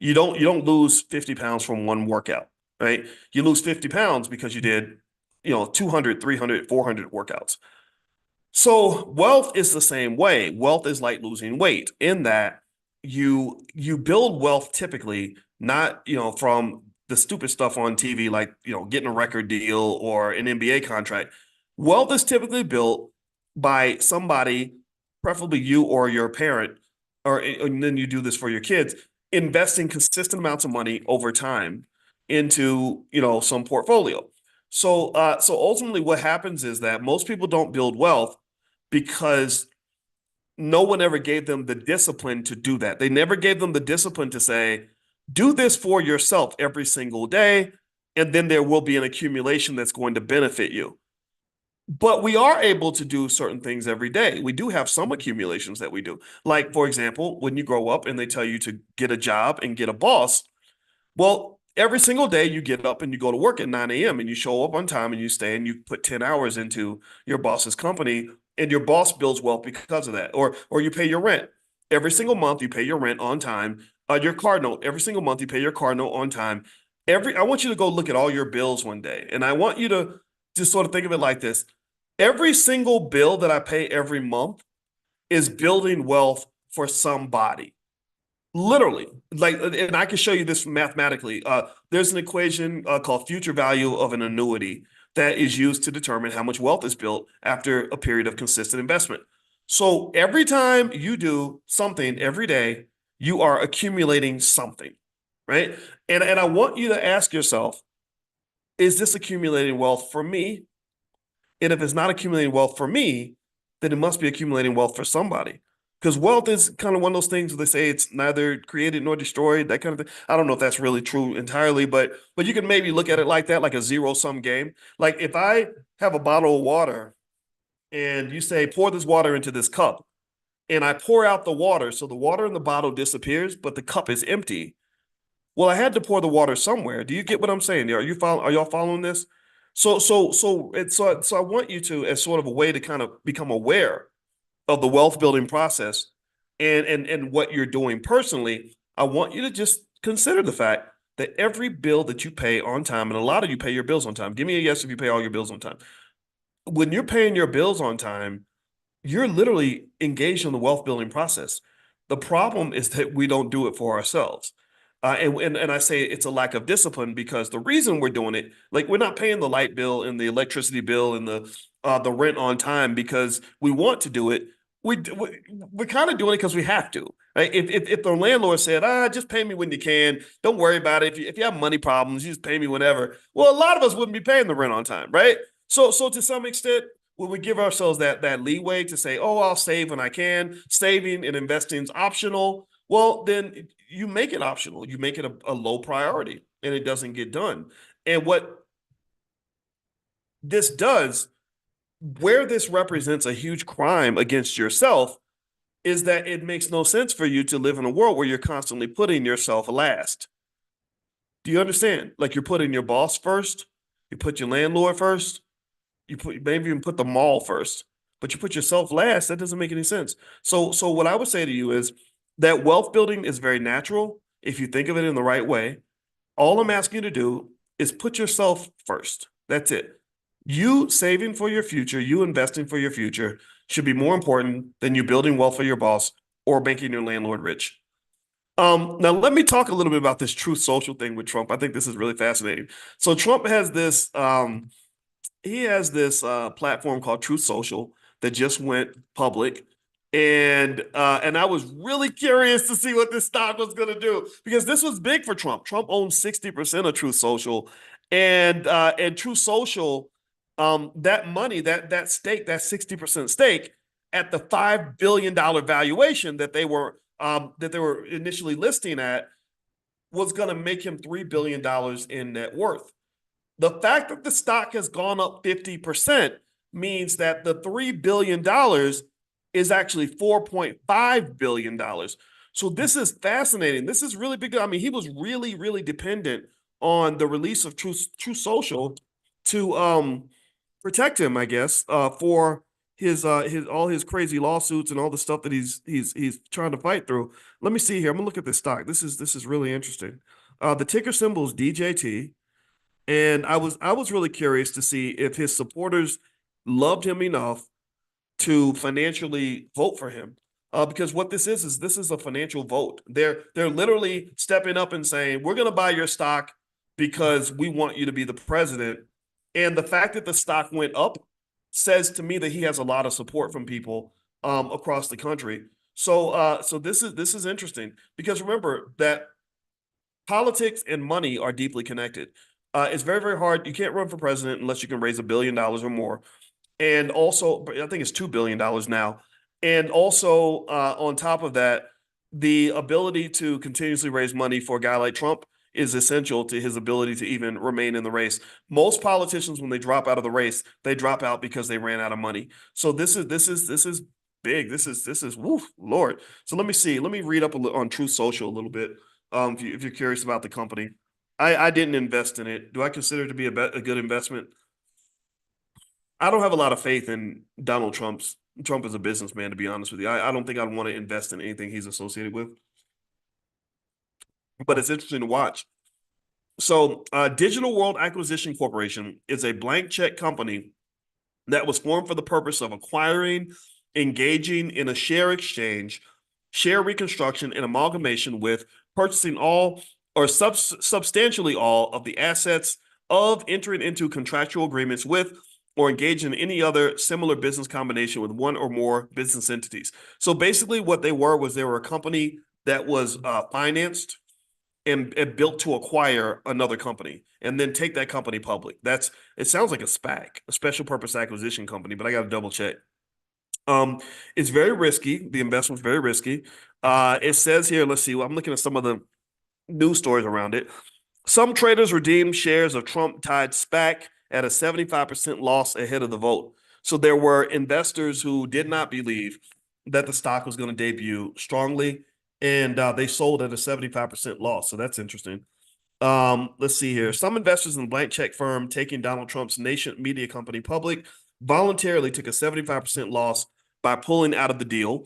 You don't lose 50 pounds from one workout, right? You lose 50 pounds because you did, 200, 300, 400 workouts. So wealth is the same way. Wealth is like losing weight in that you build wealth typically not, from the stupid stuff on TV like, getting a record deal or an NBA contract. Wealth is typically built by somebody, preferably you or your parent, and then you do this for your kids, investing consistent amounts of money over time into, some portfolio. So ultimately what happens is that most people don't build wealth because no one ever gave them the discipline to do that. They never gave them the discipline to say, do this for yourself every single day, and then there will be an accumulation that's going to benefit you. But we are able to do certain things every day. We do have some accumulations that we do. Like, for example, when you grow up and they tell you to get a job and get a boss, well, every single day you get up and you go to work at 9 a.m. and you show up on time and you stay and you put 10 hours into your boss's company and your boss builds wealth because of that. Or you pay your rent. Every single month you pay your rent on time. Your car note, every single month you pay your car note on time. I want you to go look at all your bills one day. And I want you to just sort of think of it like this. Every single bill that I pay every month is building wealth for somebody. Literally, like, and I can show you this mathematically. There's an equation called future value of an annuity that is used to determine how much wealth is built after a period of consistent investment. So every time you do something every day, you are accumulating something, right? And I want you to ask yourself, is this accumulating wealth for me? And if it's not accumulating wealth for me, then it must be accumulating wealth for somebody. Because wealth is kind of one of those things where they say it's neither created nor destroyed, that kind of thing. I don't know if that's really true entirely, but you can maybe look at it like that, like a zero-sum game. Like if I have a bottle of water and you say, pour this water into this cup, and I pour out the water, so the water in the bottle disappears, but the cup is empty. Well, I had to pour the water somewhere. Do you get what I'm saying? Are y'all following this? So I want you to, as sort of a way to kind of become aware of the wealth building process and what you're doing personally, I want you to just consider the fact that every bill that you pay on time, and a lot of you pay your bills on time. Give me a yes if you pay all your bills on time. When you're paying your bills on time, you're literally engaged in the wealth building process. The problem is that we don't do it for ourselves. And I say it's a lack of discipline because the reason we're doing it, like we're not paying the light bill and the electricity bill and the rent on time because we want to do it. We're kind of doing it because we have to. Right? If the landlord said, just pay me when you can, don't worry about it. If you have money problems, you just pay me whenever. Well, a lot of us wouldn't be paying the rent on time, right? So to some extent, when we give ourselves that leeway to say, oh, I'll save when I can, saving and investing is optional, well, then you make it optional. You make it a low priority and it doesn't get done. And what this does, where this represents a huge crime against yourself, is that it makes no sense for you to live in a world where you're constantly putting yourself last. Do you understand? Like you're putting your boss first, you put your landlord first, you maybe even put the mall first, but you put yourself last. That doesn't make any sense. So what I would say to you is that wealth building is very natural if you think of it in the right way. All I'm asking you to do is put yourself first. That's it. You saving for your future, you investing for your future should be more important than you building wealth for your boss or making your landlord rich. Now let me talk a little bit about this Truth Social thing with Trump. I think this is really fascinating. So Trump has this platform called Truth Social that just went public. And I was really curious to see what this stock was going to do because this was big for Trump. Trump owns 60% of Truth Social, and Truth Social, that money, that stake, that 60% stake, at the $5 billion valuation that they were initially listing at, was going to make him $3 billion in net worth. The fact that the stock has gone up 50% means that the $3 billion is actually $4.5 billion. So this is fascinating. This is really big. I mean, he was really, really dependent on the release of Truth Social to protect him, I guess, for his all his crazy lawsuits and all the stuff that he's trying to fight through. Let me see here. I'm gonna look at this stock. This is really interesting. The ticker symbol is DJT, and I was really curious to see if his supporters loved him enough to financially vote for him. Because what this is a financial vote. They're literally stepping up and saying, we're going to buy your stock because we want you to be the president. And the fact that the stock went up says to me that he has a lot of support from people across the country. So this is interesting because remember that politics and money are deeply connected. It's very, very hard. You can't run for president unless you can raise $1 billion or more. And also, I think it's $2 billion now. And also, on top of that, the ability to continuously raise money for a guy like Trump is essential to his ability to even remain in the race. Most politicians, when they drop out of the race, they drop out because they ran out of money. So this is big. This is woof, Lord. So let me see. Let me read up on Truth Social a little bit. If you're curious about the company, I didn't invest in it. Do I consider it to be a good investment? I don't have a lot of faith in Trump as a businessman, to be honest with you. I don't think I'd want to invest in anything he's associated with, but it's interesting to watch. So, Digital World Acquisition Corporation is a blank check company that was formed for the purpose of acquiring, engaging in a share exchange, share reconstruction, and amalgamation with purchasing all or substantially all of the assets of entering into contractual agreements with or engage in any other similar business combination with one or more business entities. So basically what they were a company that was financed and built to acquire another company and then take that company public. It sounds like a SPAC, a special purpose acquisition company, but I got to double check. It's very risky. The investment's very risky. It says here, let's see, I'm looking at some of the news stories around it. Some traders redeemed shares of Trump-tied SPAC at a 75% loss ahead of the vote. So there were investors who did not believe that the stock was going to debut strongly, and they sold at a 75% loss. So that's interesting. Let's see here. Some investors in the blank check firm taking Donald Trump's nation media company public voluntarily took a 75% loss by pulling out of the deal.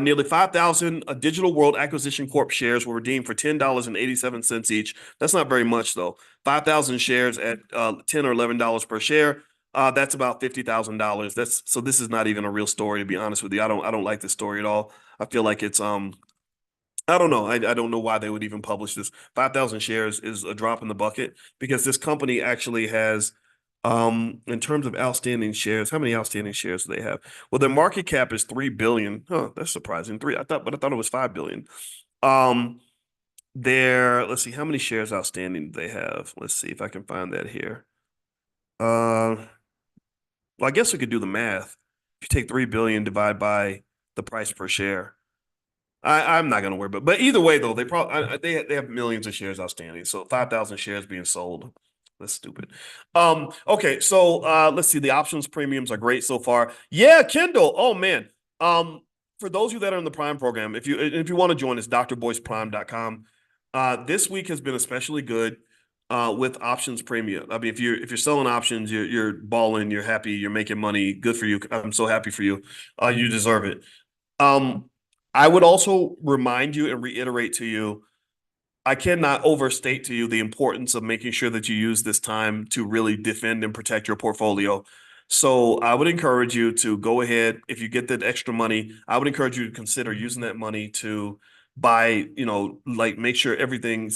Nearly 5,000 Digital World Acquisition Corp shares were redeemed for $10.87 each. That's not very much, though. 5,000 shares at $10 or $11 per share. That's about $50,000. So this is not even a real story, to be honest with you. I don't like this story at all. I feel like it's I don't know. I don't know why they would even publish this. 5,000 shares is a drop in the bucket because this company actually has, in terms of outstanding shares, how many outstanding shares do they have? Well, their market cap is 3 billion. Huh, that's surprising. But I thought it was 5 billion. Let's see, how many shares outstanding do they have? Let's see if I can find that here. Well, I guess we could do the math. If you take 3 billion divided by the price per share. I'm not going to worry, but either way though, they have millions of shares outstanding. So 5,000 shares being sold. That's stupid. Okay, so let's see. The options premiums are great so far. Yeah, Kindle. Oh man. For those of you that are in the Prime program, if you want to join us, drboyceprime.com. This week has been especially good with options premium. I mean, if you're selling options, you're balling, you're happy, you're making money. Good for you. I'm so happy for you. You deserve it. I would also remind you and reiterate to you, I cannot overstate to you the importance of making sure that you use this time to really defend and protect your portfolio. So I would encourage you to go ahead. If you get that extra money, I would encourage you to consider using that money to buy, like make sure everything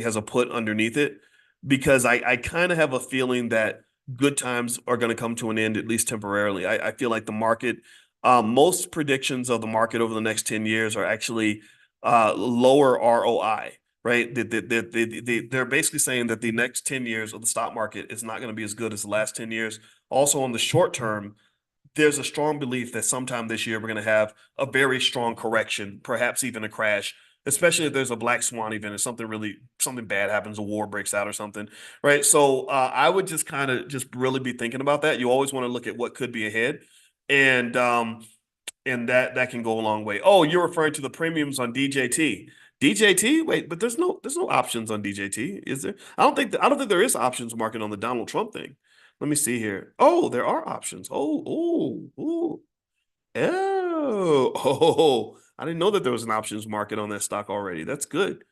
has a put underneath it, because I kind of have a feeling that good times are going to come to an end, at least temporarily. I feel like the market, most predictions of the market over the next 10 years are actually lower ROI, right? They're basically saying that the next 10 years of the stock market is not going to be as good as the last 10 years. Also, on the short term, there's a strong belief that sometime this year we're going to have a very strong correction, perhaps even a crash, especially if there's a black swan event or something bad happens, a war breaks out or something, right? So I would just kind of just really be thinking about that. You always want to look at what could be ahead, and that can go a long way. Oh, you're referring to the premiums on DJT. DJT? Wait, but there's no options on DJT, is there? I don't think there is options market on the Donald Trump thing. Let me see here. Oh, there are options. Oh. I didn't know that there was an options market on that stock already. That's good.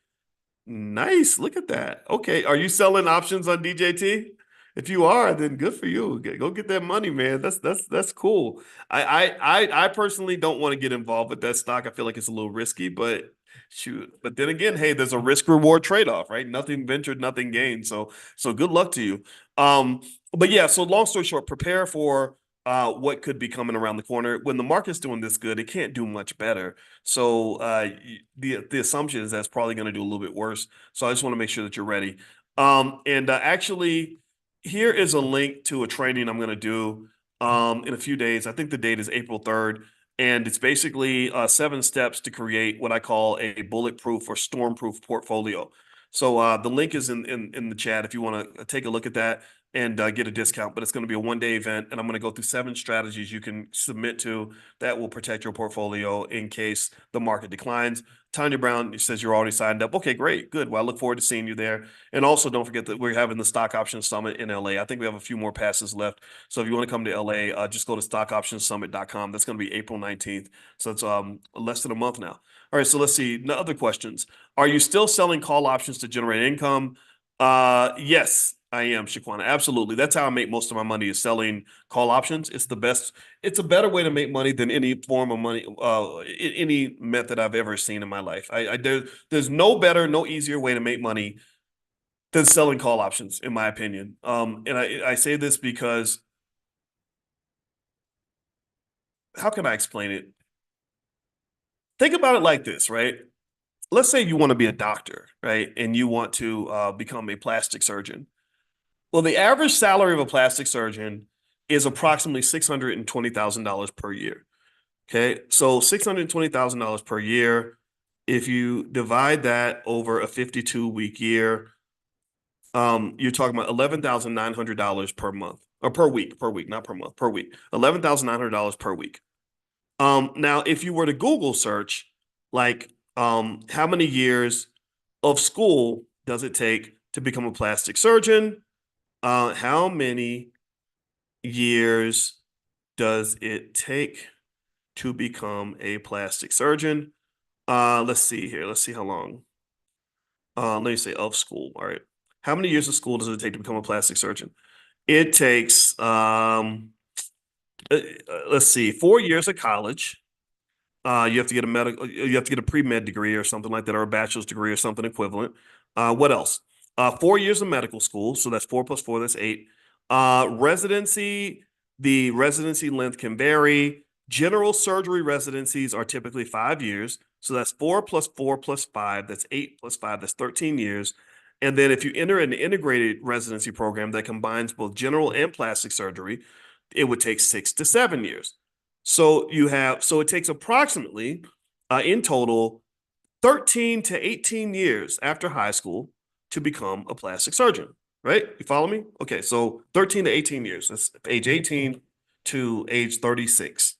Nice. Look at that. Okay. Are you selling options on DJT? If you are, then good for you. Go get that money, man. That's cool. I personally don't want to get involved with that stock. I feel like it's a little risky, but shoot. But then again, hey, there's a risk reward trade-off, right? Nothing ventured, nothing gained. So good luck to you. But yeah, so long story short, prepare for what could be coming around the corner. When the market's doing this good, it can't do much better. So the assumption is that's probably going to do a little bit worse. So I just want to make sure that you're ready. And actually, here is a link to a training I'm going to do in a few days. I think the date is April 3rd. And it's basically 7 steps to create what I call a bulletproof or stormproof portfolio. So the link is in the chat if you want to take a look at that and get a discount. But it's going to be a one-day event, and I'm going to go through 7 strategies you can submit to that will protect your portfolio in case the market declines. Tanya Brown says you're already signed up. Okay, great, good. Well, I look forward to seeing you there. And also, don't forget that we're having the Stock Options Summit in LA. I think we have a few more passes left. So if you want to come to LA, just go to stockoptionssummit.com. That's going to be April 19th. So it's less than a month now. All right, so let's see. No other questions. Are you still selling call options to generate income? Yes, I am, Shaquana. Absolutely. That's how I make most of my money, is selling call options. It's the best. It's a better way to make money than any form of money, any method I've ever seen in my life. There's no better, no easier way to make money than selling call options, in my opinion. And I say this because how can I explain it? Think about it like this, right? Let's say you want to be a doctor, right? And you want to become a plastic surgeon. Well, the average salary of a plastic surgeon is approximately $620,000 per year. Okay. So $620,000 per year. If you divide that over a 52-week year, you're talking about $11,900 per month or per week, not per month, per week, $11,900 per week. Now, if you were to Google search, like, how many years of school does it take to become a plastic surgeon? How many years does it take to become a plastic surgeon? Let's see here. Let's see how long. Let me say of school. All right. How many years of school does it take to become a plastic surgeon? It takes, let's see, 4 years of college. You have to get you have to get a pre-med degree or something like that, or a bachelor's degree or something equivalent. What else? 4 years of medical school. So that's 4 plus 4, that's 8. Residency, the residency length can vary. General surgery residencies are typically 5 years. So that's 4 plus 4 plus 5. That's 8 plus 5. That's 13 years. And then if you enter an integrated residency program that combines both general and plastic surgery, it would take 6 to 7 years. So it takes approximately, in total, 13 to 18 years after high school to become a plastic surgeon, right? You follow me? Okay, so 13 to 18 years. That's age 18 to age 36.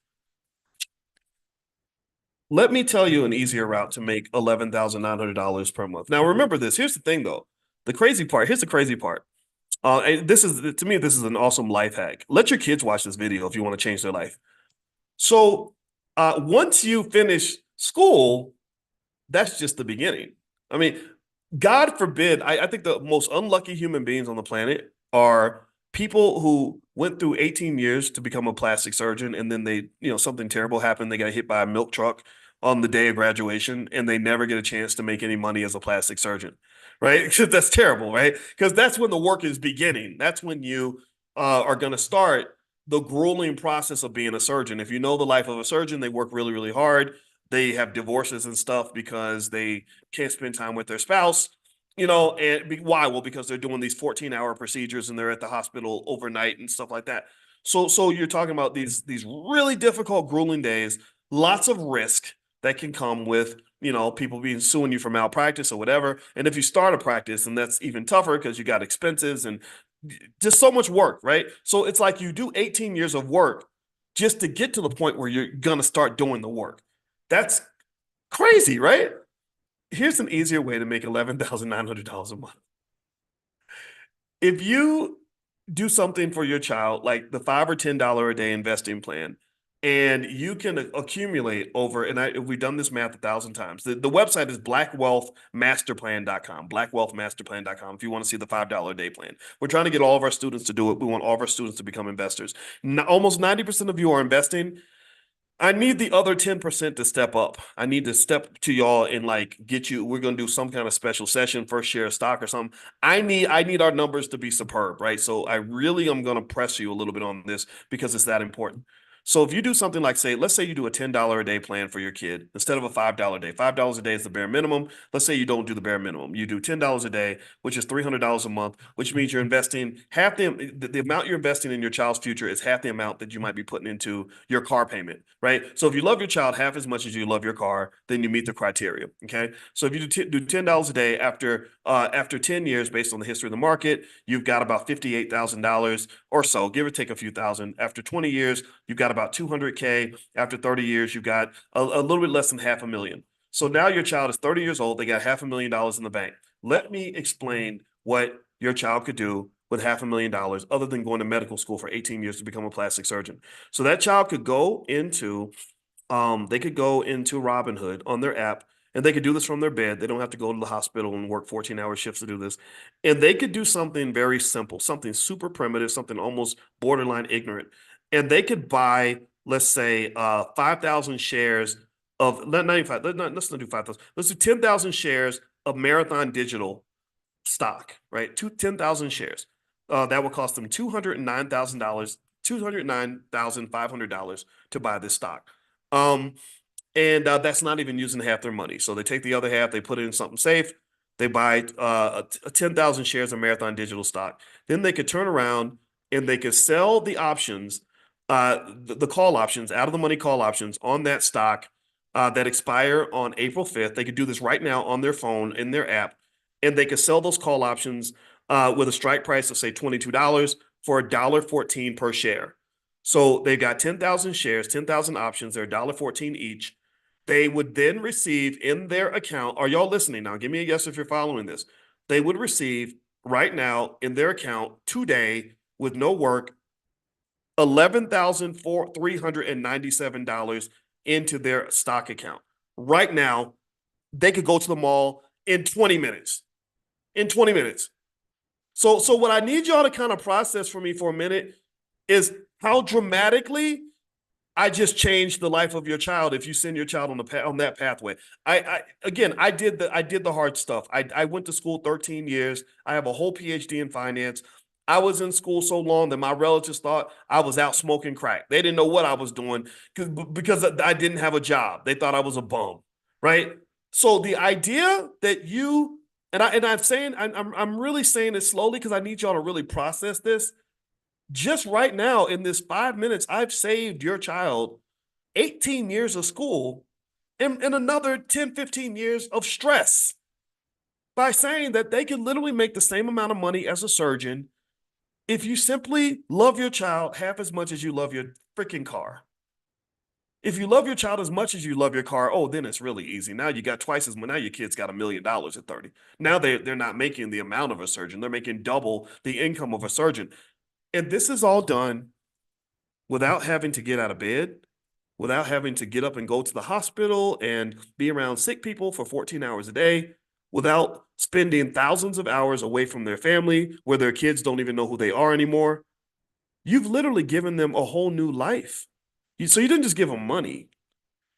Let me tell you an easier route to make $11,900 per month. Now, remember this. Here's the thing, though. Here's the crazy part. This is, to me, this is an awesome life hack. Let your kids watch this video if you want to change their life. So once you finish school, that's just the beginning. I mean, God forbid, I think the most unlucky human beings on the planet are people who went through 18 years to become a plastic surgeon, and then something terrible happened. They got hit by a milk truck on the day of graduation, and they never get a chance to make any money as a plastic surgeon, right? Because that's terrible, right? Because that's when the work is beginning. That's when you are going to start the grueling process of being a surgeon. If you know the life of a surgeon, they work really, really hard. They have divorces and stuff because they can't spend time with their spouse, and why? Well, because they're doing these 14-hour procedures and they're at the hospital overnight and stuff like that. So you're talking about these really difficult, grueling days, lots of risk that can come with, people suing you for malpractice or whatever. And if you start a practice, and that's even tougher because you got expenses and just so much work, right? So it's like you do 18 years of work just to get to the point where you're going to start doing the work. That's crazy, right? Here's an easier way to make $11,900 a month. If you do something for your child, like the $5 or $10 a day investing plan, and you can accumulate over, and we've done this math 1,000 times. The website is blackwealthmasterplan.com, blackwealthmasterplan.com, if you want to see the $5 a day plan. We're trying to get all of our students to do it. We want all of our students to become investors. Almost 90% of you are investing. I need the other 10% to step up. I need to step to y'all and like get you. We're gonna do some kind of special session, first share of stock or something. I need our numbers to be superb, right? So I really am gonna press you a little bit on this because it's that important. So if you do something like let's say you do a $10 a day plan for your kid instead of a $5 a day. $5 a day is the bare minimum. Let's say you don't do the bare minimum. You do $10 a day, which is $300 a month, which means you're investing half the amount you're investing in your child's future is half the amount that you might be putting into your car payment, right? So if you love your child half as much as you love your car, then you meet the criteria. Okay. So if you do $10 a day after 10 years, based on the history of the market, you've got about $58,000 or so, give or take a few thousand. After 20 years, you've got about 200K. After 30 years, you've got a little bit less than $500,000. So now your child is 30 years old. They got $500,000 in the bank. Let me explain what your child could do with $500,000 other than going to medical school for 18 years to become a plastic surgeon. So that child could go into Robinhood on their app, and they could do this from their bed. They don't have to go to the hospital and work 14-hour shifts to do this. And they could do something very simple, something super primitive, something almost borderline ignorant. And they could buy, let's say, 5,000 shares of, not even five, let's not do 5,000. Let's do 10,000 shares of Marathon Digital stock, right? 10,000 shares. That will cost them $209,000, $209,500 to buy this stock. And that's not even using half their money. So they take the other half, they put it in something safe. They buy 10,000 shares of Marathon Digital stock. Then they could turn around and they could sell the options, the call options, out of the money call options on that stock that expire on April 5th. They could do this right now on their phone in their app, and they could sell those call options with a strike price of say $22 for $1.14 per share. So they've got 10,000 shares, 10,000 options. They're $1.14 each. They would then receive in their account. Are y'all listening now? Give me a yes if you're following this. They would receive right now in their account today with no work $11,397 into their stock account. Right now, they could go to the mall in 20 minutes. In 20 minutes. So what I need y'all to kind of process for me for a minute is how dramatically I just changed the life of your child if you send your child on that pathway. I did the hard stuff. I went to school 13 years. I have a whole PhD in finance. I was in school so long that my relatives thought I was out smoking crack. They didn't know what I was doing because I didn't have a job. They thought I was a bum, right? So the idea that I'm really saying it slowly because I need y'all to really process this. Just right now, in this 5 minutes, I've saved your child 18 years of school and another 10, 15 years of stress by saying that they can literally make the same amount of money as a surgeon if you simply love your child half as much as you love your freaking car. If you love your child as much as you love your car, oh, then it's really easy. Now you got twice as much. Now your kid's got $1 million at 30. Now they're not making the amount of a surgeon. They're making double the income of a surgeon. And this is all done without having to get out of bed, without having to get up and go to the hospital and be around sick people for 14 hours a day, without spending thousands of hours away from their family where their kids don't even know who they are anymore. You've literally given them a whole new life. So you didn't just give them money.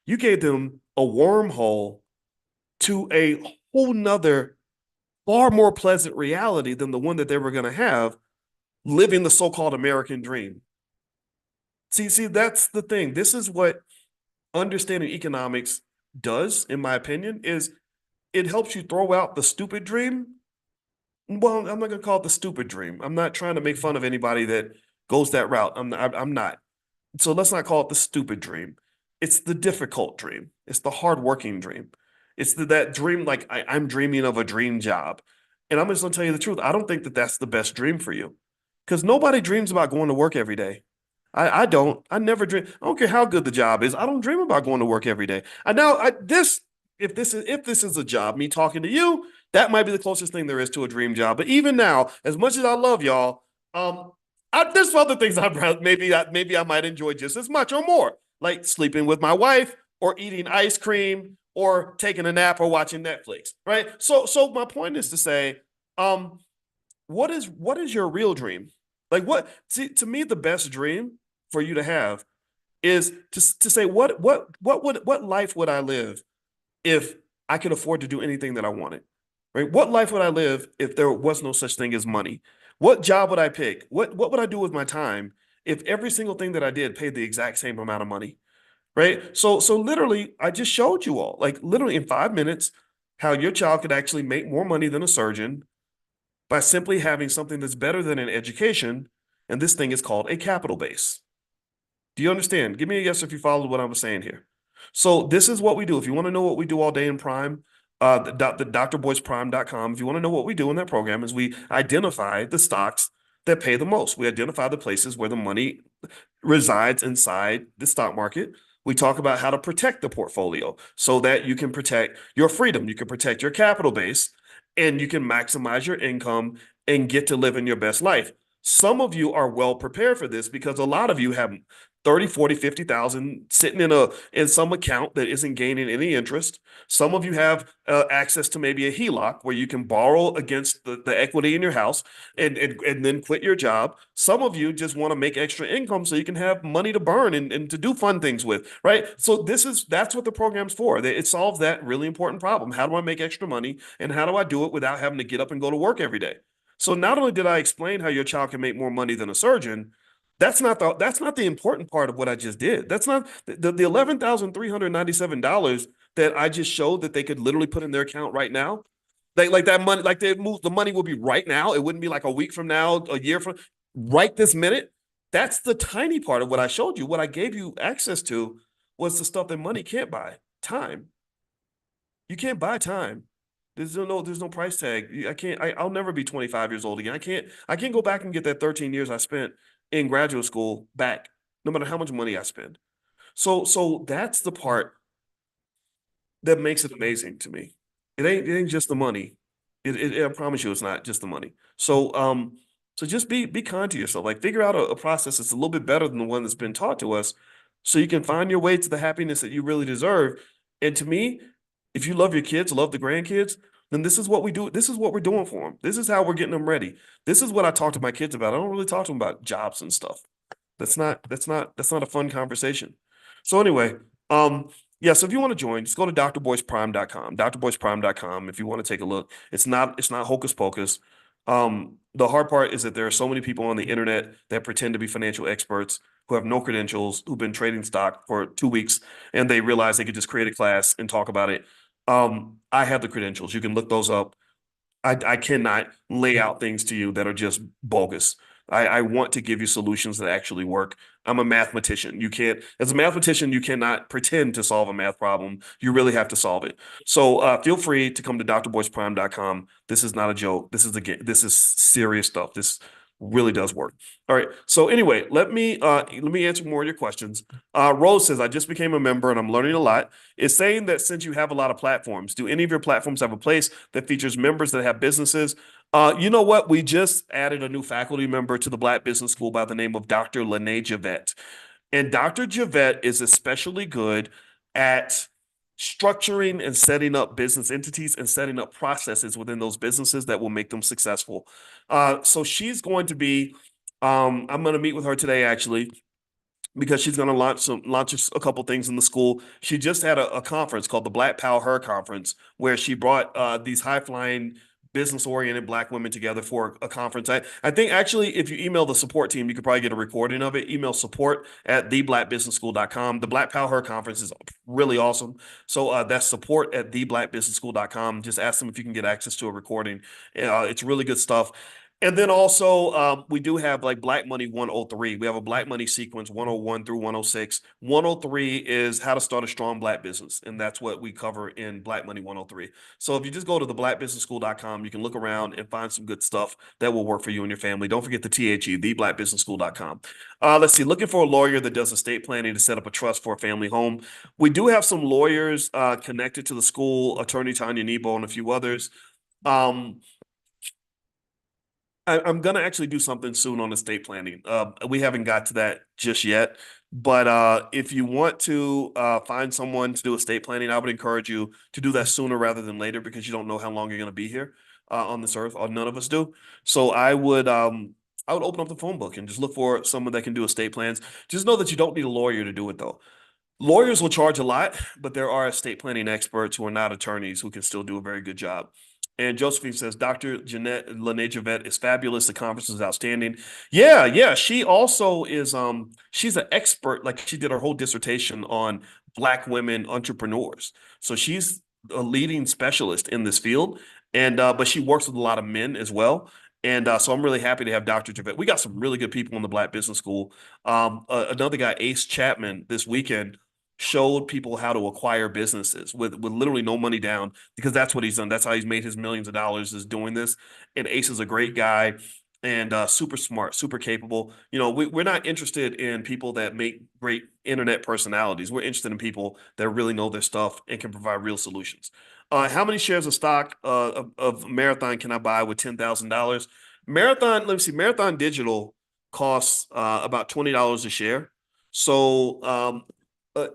You gave them a wormhole to a whole nother, far more pleasant reality than the one that they were going to have living the so-called American dream. See, that's the thing. This is what understanding economics does, in my opinion, is it helps you throw out the stupid dream. Well, I'm not going to call it the stupid dream. I'm not trying to make fun of anybody that goes that route. I'm not. So let's not call it the stupid dream. It's the difficult dream. It's the hardworking dream. It's that dream like I'm dreaming of a dream job. And I'm just going to tell you the truth. I don't think that that's the best dream for you. Because nobody dreams about going to work every day. I don't. I never dream. I don't care how good the job is. I don't dream about going to work every day. If this is a job, me talking to you, that might be the closest thing there is to a dream job. But even now, as much as I love y'all, There's other things maybe I might enjoy just as much or more, like sleeping with my wife or eating ice cream or taking a nap or watching Netflix, right? So my point is to say, um, what is your real dream? Like what see, to me, the best dream for you to have is to say what life would I live if I could afford to do anything that I wanted? Right? What life would I live if there was no such thing as money? What job would I pick? What would I do with my time if every single thing that I did paid the exact same amount of money? Right? So literally, I just showed you all, like literally in 5 minutes, how your child could actually make more money than a surgeon by simply having something that's better than an education, and this thing is called a capital base. Do you understand? Give me a yes if you followed what I was saying here. So this is what we do. If you want to know what we do all day in Prime, the drboyceprime.com. If you want to know what we do in that program is we identify the stocks that pay the most. We identify the places where the money resides inside the stock market. We talk about how to protect the portfolio so that you can protect your freedom, you can protect your capital base, and you can maximize your income and get to live in your best life. Some of you are well prepared for this because a lot of you have 30, 40, 50,000 sitting in some account that isn't gaining any interest. Some of you have access to maybe a HELOC where you can borrow against the equity in your house and then quit your job. Some of you just want to make extra income so you can have money to burn and to do fun things with, right? So that's what the program's for. It solves that really important problem. How do I make extra money and how do I do it without having to get up and go to work every day? So not only did I explain how your child can make more money than a surgeon, that's not the important part of what I just did. That's not the $11,397 that I just showed that they could literally put in their account right now. Like that money, like they move, the money will be right now. It wouldn't be like a week from now, a year from right this minute. That's the tiny part of what I showed you. What I gave you access to was the stuff that money can't buy. Time. You can't buy time. There's no price tag. I'll never be 25 years old again. I can't go back and get that 13 years I spent in graduate school back, no matter how much money I spend. So that's the part that makes it amazing to me. It ain't just the money. I promise you it's not just the money. So just be kind to yourself. Like figure out a process that's a little bit better than the one that's been taught to us so you can find your way to the happiness that you really deserve. And to me, if you love your kids, love the grandkids, then this is what we do. This is what we're doing for them. This is how we're getting them ready. This is what I talk to my kids about. I don't really talk to them about jobs and stuff. That's not a fun conversation. So anyway, yeah, so if you want to join, just go to drboyceprime.com, drboyceprime.com if you want to take a look. It's not hocus pocus. The hard part is that there are so many people on the internet that pretend to be financial experts who have no credentials, who've been trading stock for 2 weeks, and they realize they could just create a class and talk about it. I have the credentials. You can look those up. I cannot lay out things to you that are just bogus. I want to give you solutions that actually work. I'm a mathematician. As a mathematician, you cannot pretend to solve a math problem. You really have to solve it. So feel free to come to drboyceprime.com. This is not a joke. This is serious stuff. This really does work. All right. So anyway, let me answer more of your questions. Rose says, I just became a member and I'm learning a lot. Is saying that since you have a lot of platforms, do any of your platforms have a place that features members that have businesses? You know what? We just added a new faculty member to the Black Business School by the name of Dr. Lene Javette. And Dr. Javette is especially good at structuring and setting up business entities and setting up processes within those businesses that will make them successful. So she's going to be, I'm going to meet with her today actually because she's going to launch a couple things in the school. She just had a conference called the Black Power Her Conference, where she brought these high flying business oriented Black women together for a conference. I think actually if you email the support team, you could probably get a recording of it. Email support at theblackbusinessschool.com. The Black Power Her Conference is really awesome. So that's support at theblackbusinessschool.com. Just ask them if you can get access to a recording. It's really good stuff. And then also, we do have like Black Money 103. We have a Black Money sequence 101 through 106. 103 is how to start a strong Black business. And that's what we cover in Black Money 103. So if you just go to theblackbusinessschool.com, you can look around and find some good stuff that will work for you and your family. Don't forget the THE, theblackbusinessschool.com. Let's see, looking for a lawyer that does estate planning to set up a trust for a family home. We do have some lawyers connected to the school, Attorney Tanya Nebo and a few others. Um, I'm gonna actually do something soon on estate planning. We haven't got to that just yet, but if you want to find someone to do estate planning, I would encourage you to do that sooner rather than later because you don't know how long you're gonna be here on this earth, or none of us do. So I would open up the phone book and just look for someone that can do estate plans. Just know that you don't need a lawyer to do it though. Lawyers will charge a lot, but there are estate planning experts who are not attorneys who can still do a very good job. And Josephine says, Dr. Jeanette Lene Javette is fabulous. The conference is outstanding. Yeah, yeah. She also is she's an expert, like she did her whole dissertation on Black women entrepreneurs. So she's a leading specialist in this field. And but she works with a lot of men as well. And so I'm really happy to have Dr. Javette. We got some really good people in the Black Business School. Another guy, Ace Chapman, this weekend showed people how to acquire businesses with literally no money down because that's what he's done. That's how he's made his millions of dollars is doing this. And Ace is a great guy and super smart, super capable. You know, we're not interested in people that make great internet personalities. We're interested in people that really know their stuff and can provide real solutions. How many shares of stock of Marathon can I buy with $10,000? Marathon, let me see, Marathon Digital costs about $20 a share. So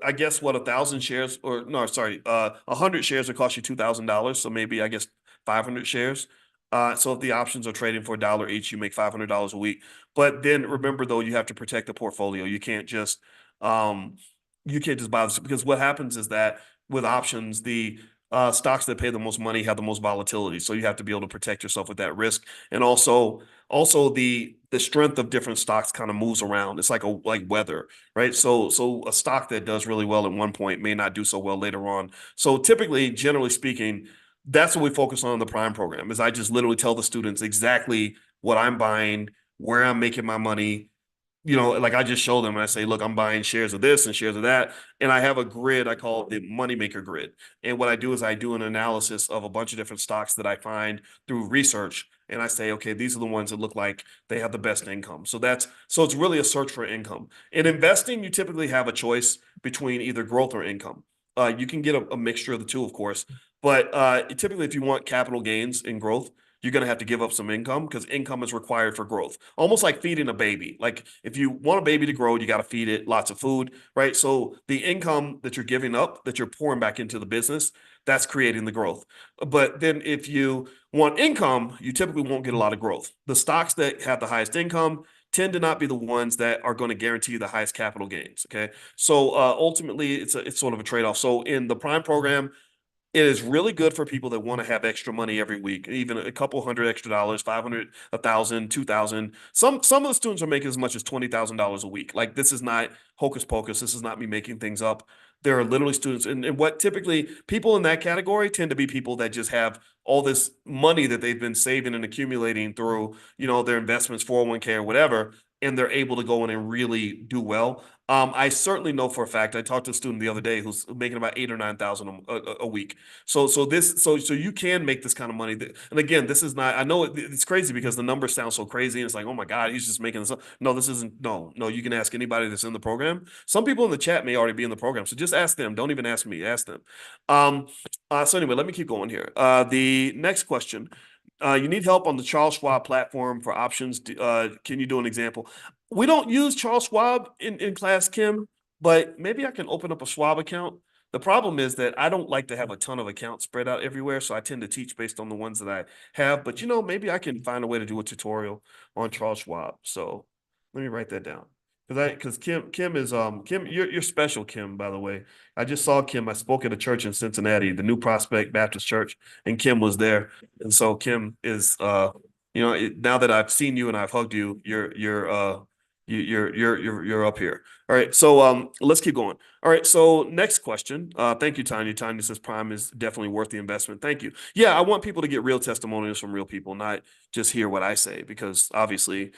I guess what 1,000 shares or no, sorry, 100 shares would cost you $2,000. So maybe I guess 500 shares. So if the options are trading for $1 each, you make $500 a week. But then remember though, you have to protect the portfolio. Um, you can't just buy this because what happens is that with options, the stocks that pay the most money have the most volatility. So you have to be able to protect yourself with that risk. And also the strength of different stocks kind of moves around. It's like weather, right? So a stock that does really well at one point may not do so well later on. So typically, generally speaking, that's what we focus on in the Prime program. Is I just literally tell the students exactly what I'm buying, where I'm making my money, like I just show them and I say, look, I'm buying shares of this and shares of that. And I have a grid, I call it the moneymaker grid. And what I do is I do an analysis of a bunch of different stocks that I find through research. And I say, okay, these are the ones that look like they have the best income. So it's really a search for income. In investing, you typically have a choice between either growth or income. You can get a mixture of the two, of course. But typically, if you want capital gains and growth, you're going to have to give up some income because income is required for growth. Almost like feeding a baby. Like if you want a baby to grow, you got to feed it lots of food, right? So the income that you're giving up, that you're pouring back into the business, that's creating the growth. But then if you want income, you typically won't get a lot of growth. The stocks that have the highest income tend to not be the ones that are going to guarantee you the highest capital gains. Okay. So ultimately it's sort of a trade-off. So in the Prime program, it is really good for people that want to have extra money every week, even a couple hundred extra dollars, 500, 1,000, 2,000. Some of the students are making as much as $20,000 a week. Like this is not hocus pocus. This is not me making things up. There are literally students, and what typically people in that category tend to be people that just have all this money that they've been saving and accumulating through, their investments, 401k or whatever, and they're able to go in and really do well. I certainly know for a fact. I talked to a student the other day who's making about 8 or 9,000 a week. So you can make this kind of money. And again, this is not. I know it's crazy because the numbers sound so crazy, and it's like, oh my God, he's just making this up. No, this isn't. No, no. You can ask anybody that's in the program. Some people in the chat may already be in the program, so just ask them. Don't even ask me. Ask them. Um. So anyway, let me keep going here. The next question. You need help on the Charles Schwab platform for options. Can you do an example? We don't use Charles Schwab in class, Kim, but maybe I can open up a Schwab account. The problem is that I don't like to have a ton of accounts spread out everywhere, so I tend to teach based on the ones that I have. But maybe I can find a way to do a tutorial on Charles Schwab. So let me write that down. Because Kim is Kim, you're special, Kim, by the way. I just saw Kim. I spoke at a church in Cincinnati, the New Prospect Baptist Church, and Kim was there. And so Kim is now that I've seen you and I've hugged you, you're up here. All right. So let's keep going. All right. So next question. Thank you, Tanya. Tanya says Prime is definitely worth the investment. Thank you. Yeah, I want people to get real testimonials from real people, not just hear what I say, because obviously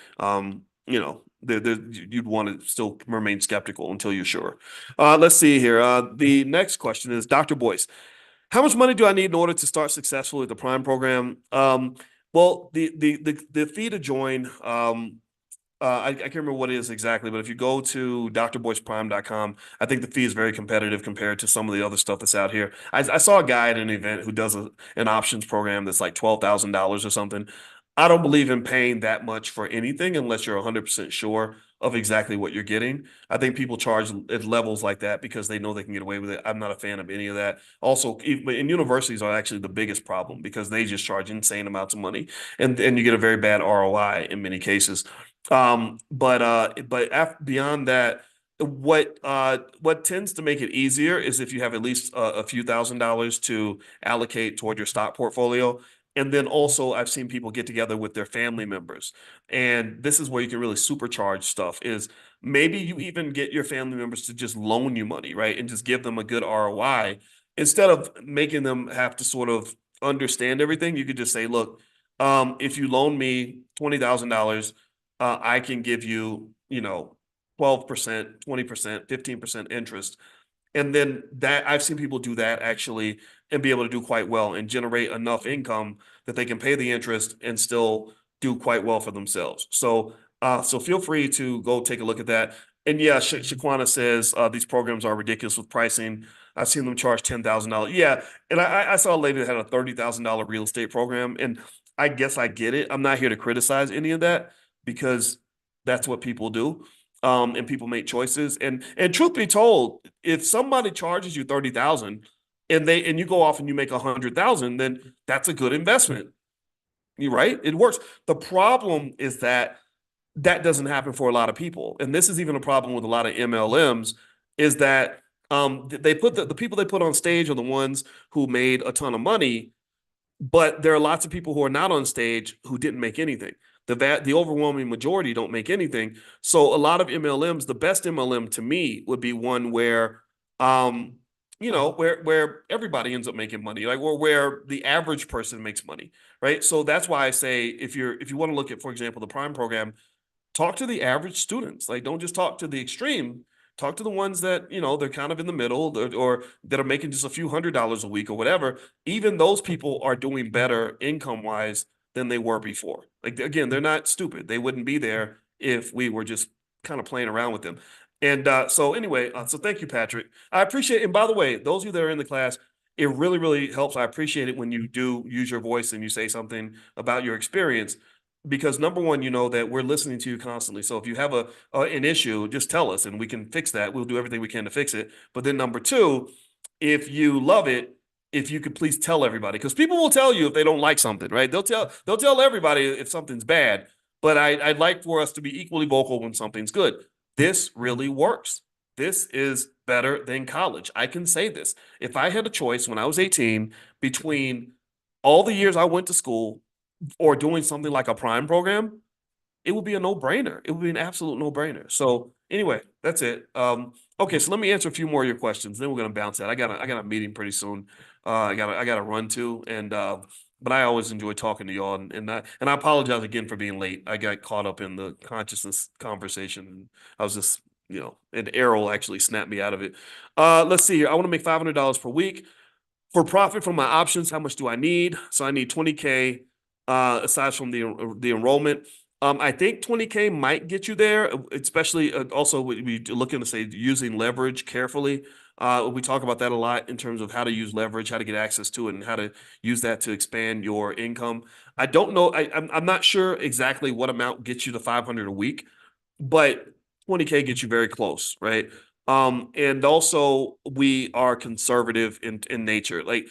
you'd want to still remain skeptical until you're sure. Let's see here. The next question is Dr. Boyce. How much money do I need in order to start successfully at the Prime program? Well, the fee to join, I can't remember what it is exactly, but if you go to drboyceprime.com, I think the fee is very competitive compared to some of the other stuff that's out here. I saw a guy at an event who does an options program that's like $12,000 or something. I don't believe in paying that much for anything unless you're 100% sure of exactly what you're getting. I think people charge at levels like that because they know they can get away with it. I'm not a fan of any of that. Also, and universities are actually the biggest problem because they just charge insane amounts of money, and you get a very bad ROI in many cases. Beyond that, what tends to make it easier is if you have at least a few $1,000s to allocate toward your stock portfolio. And then also, I've seen people get together with their family members. And this is where you can really supercharge stuff is maybe you even get your family members to just loan you money, right? And just give them a good ROI. Instead of making them have to sort of understand everything, you could just say, look, if you loan me $20,000, I can give you, 12%, 20%, 15% interest. And then that I've seen people do that actually and be able to do quite well and generate enough income that they can pay the interest and still do quite well for themselves. So feel free to go take a look at that. And yeah, Shaquana says these programs are ridiculous with pricing. I've seen them charge $10,000. Yeah, and I saw a lady that had a $30,000 real estate program, and I guess I get it. I'm not here to criticize any of that because that's what people do. And people make choices. And truth be told, if somebody charges you 30,000 and you go off and you make 100,000, then that's a good investment. You right? It works. The problem is that that doesn't happen for a lot of people, and this is even a problem with a lot of MLMs. Is that they put the people they put on stage are the ones who made a ton of money, but there are lots of people who are not on stage who didn't make anything. The overwhelming majority don't make anything. So a lot of MLMs, the best MLM to me would be one where, where everybody ends up making money, like or where the average person makes money, right? So that's why I say if you want to look at, for example, the Prime program, talk to the average students. Like, don't just talk to the extreme. Talk to the ones that, they're kind of in the middle or that are making just a few $100s a week or whatever. Even those people are doing better income wise than they were before. Like, again, they're not stupid. They wouldn't be there if we were just kind of playing around with them. And so anyway, so thank you, Patrick. I appreciate it. And by the way, those of you that are in the class, it really, really helps. I appreciate it when you do use your voice and you say something about your experience because number one, you know that we're listening to you constantly. So if you have an issue, just tell us and we can fix that. We'll do everything we can to fix it. But then number two, if you love it, if you could please tell everybody, because people will tell you if they don't like something, right? They'll tell everybody if something's bad. But I'd like for us to be equally vocal when something's good. This really works. This is better than college. I can say this. If I had a choice when I was 18 between all the years I went to school or doing something like a Prime program, it would be a no-brainer. It would be an absolute no-brainer. So anyway, that's it. Okay, so let me answer a few more of your questions. Then we're gonna bounce out. I got a meeting pretty soon. I got to run to, and but I always enjoy talking to y'all, and I apologize again for being late. I got caught up in the consciousness conversation, and I was just and Errol actually snapped me out of it. Let's see here. I want to make $500 per week. For profit from my options, how much do I need? So I need 20K aside from the enrollment. I think 20K might get you there, especially also we looking to say using leverage carefully. We talk about that a lot in terms of how to use leverage, how to get access to it, and how to use that to expand your income. I don't know. I'm not sure exactly what amount gets you to 500 a week, but 20K gets you very close, right? And also we are conservative in nature. Like,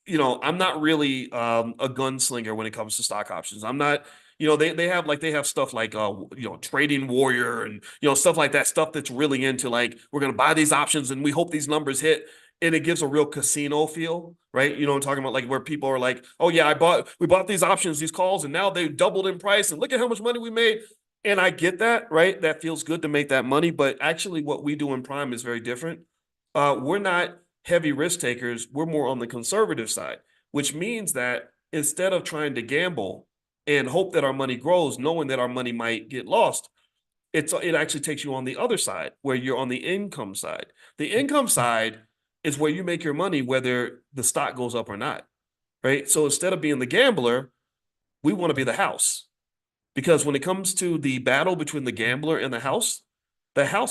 I'm not really a gunslinger when it comes to stock options. I'm not, they have stuff like Trading Warrior and stuff like that, stuff that's really into like we're gonna buy these options and we hope these numbers hit. And it gives a real casino feel, right? You know what I'm talking about? Like where people are like, oh yeah, we bought these options, these calls, and now they doubled in price, and look at how much money we made. And I get that, right? That feels good to make that money. But actually, what we do in Prime is very different. We're not heavy risk takers. We're more on the conservative side, which means that instead of trying to gamble and hope that our money grows, knowing that our money might get lost, it actually takes you on the other side where you're on the income side. The income side is where you make your money whether the stock goes up or not, right? So instead of being the gambler, we want to be the house. Because when it comes to the battle between the gambler and the house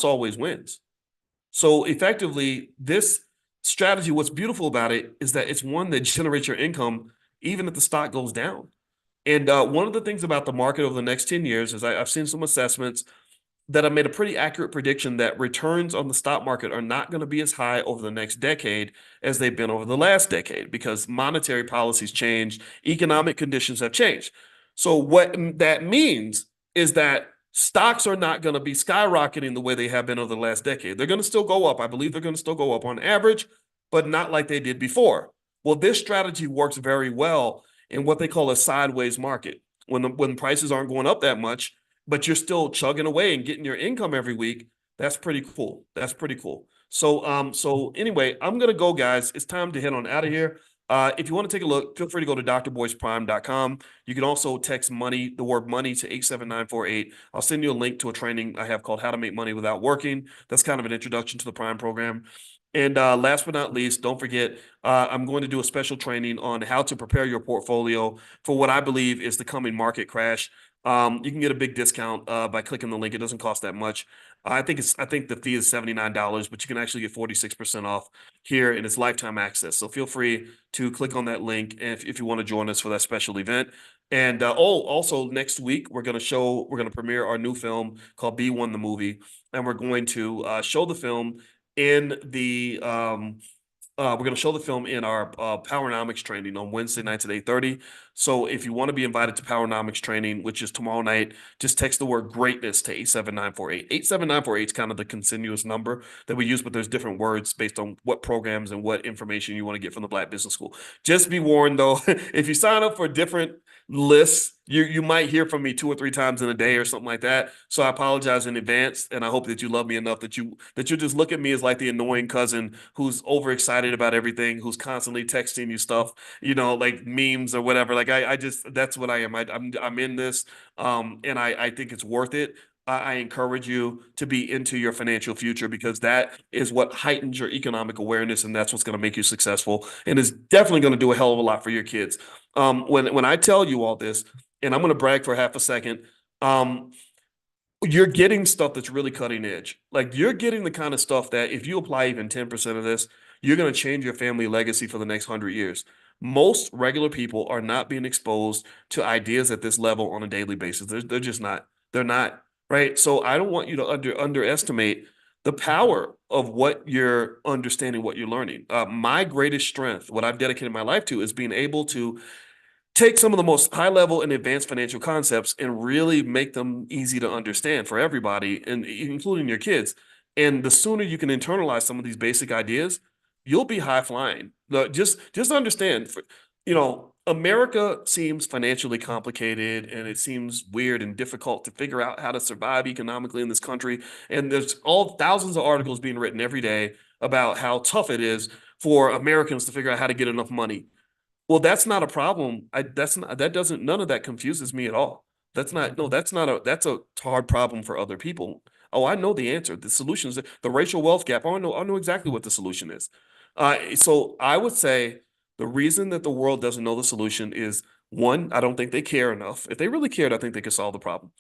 always wins. So effectively, this strategy, what's beautiful about it is that it's one that generates your income even if the stock goes down. And one of the things about the market over the next 10 years is I've seen some assessments that have made a pretty accurate prediction that returns on the stock market are not going to be as high over the next decade as they've been over the last decade because monetary policies changed, economic conditions have changed. So what that means is that stocks are not going to be skyrocketing the way they have been over the last decade. They're going to still go up. I believe they're going to still go up on average, but not like they did before. Well, this strategy works very well in what they call a sideways market. When prices aren't going up that much, but you're still chugging away and getting your income every week. That's pretty cool. That's pretty cool. So anyway, I'm gonna go, guys. It's time to head on out of here. If you want to take a look, feel free to go to drboyceprime.com. You can also text money, the word money, to 87948. I'll send you a link to a training I have called How to Make Money Without Working. That's kind of an introduction to the Prime program. And last but not least, don't forget, I'm going to do a special training on how to prepare your portfolio for what I believe is the coming market crash. You can get a big discount by clicking the link. It doesn't cost that much. I think the fee is $79, but you can actually get 46% off here, and it's lifetime access. So feel free to click on that link if you want to join us for that special event. And also next week we're going to premiere our new film called B1 the Movie, and we're going to show the film in the we're going to show the film in our Powernomics training on Wednesday nights at 8:30. So if you want to be invited to Powernomics training, which is tomorrow night, just text the word greatness to 87948. 87948 is kind of the continuous number that we use, but there's different words based on what programs and what information you want to get from the Black Business School. Just be warned though, if you sign up for different lists, you might hear from me 2 or 3 times in a day or something like that. So I apologize in advance, and I hope that you love me enough that you'll just look at me as like the annoying cousin who's overexcited about everything, who's constantly texting you stuff, like memes or whatever. Like I just that's what I am. I'm in this, and I think it's worth it. I encourage you to be into your financial future because that is what heightens your economic awareness, and that's what's going to make you successful, and is definitely going to do a hell of a lot for your kids. When I tell you all this, and I'm going to brag for half a second, you're getting stuff that's really cutting edge. Like you're getting the kind of stuff that if you apply even 10% of this, you're going to change your family legacy for the next 100 years. Most regular people are not being exposed to ideas at this level on a daily basis. They're just not. They're not, right? So I don't want you to underestimate the power of what you're understanding, what you're learning. My greatest strength, what I've dedicated my life to, is being able to take some of the most high level and advanced financial concepts and really make them easy to understand for everybody, and including your kids. And the sooner you can internalize some of these basic ideas, you'll be high flying. Just understand, America seems financially complicated, and it seems weird and difficult to figure out how to survive economically in this country. And there's all thousands of articles being written every day about how tough it is for Americans to figure out how to get enough money. Well, that's not a problem. None of that confuses me at all. That's not, no, that's a hard problem for other people. Oh, I know the answer. The solution is the racial wealth gap. I know exactly what the solution is. So I would say the reason that the world doesn't know the solution is one, I don't think they care enough. If they really cared, I think they could solve the problem.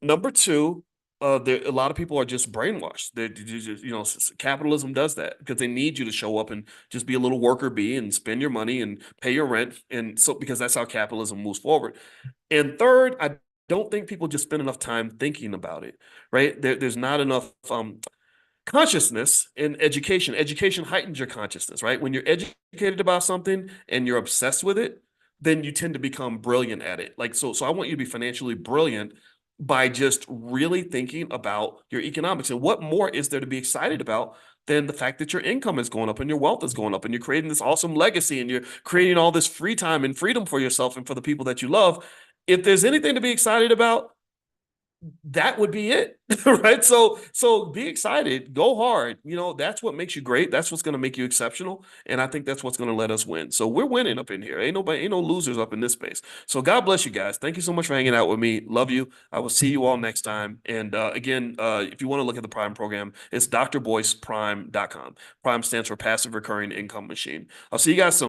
Number two, a lot of people are just brainwashed. Capitalism does that because they need you to show up and just be a little worker bee and spend your money and pay your rent. And so, because that's how capitalism moves forward. And third, I don't think people just spend enough time thinking about it, right? There's not enough consciousness in education. Education heightens your consciousness, right? When you're educated about something and you're obsessed with it, then you tend to become brilliant at it. So I want you to be financially brilliant by just really thinking about your economics. And what more is there to be excited about than the fact that your income is going up and your wealth is going up and you're creating this awesome legacy and you're creating all this free time and freedom for yourself and for the people that you love? If there's anything to be excited about, that would be it. Right? So be excited, go hard. That's what makes you great. That's what's going to make you exceptional. And I think that's what's going to let us win. So we're winning up in here. Ain't no losers up in this space. So God bless you guys. Thank you so much for hanging out with me. Love you. I will see you all next time. And again, if you want to look at the Prime program, it's drboyceprime.com. Prime stands for Passive Recurring Income Machine. I'll see you guys soon.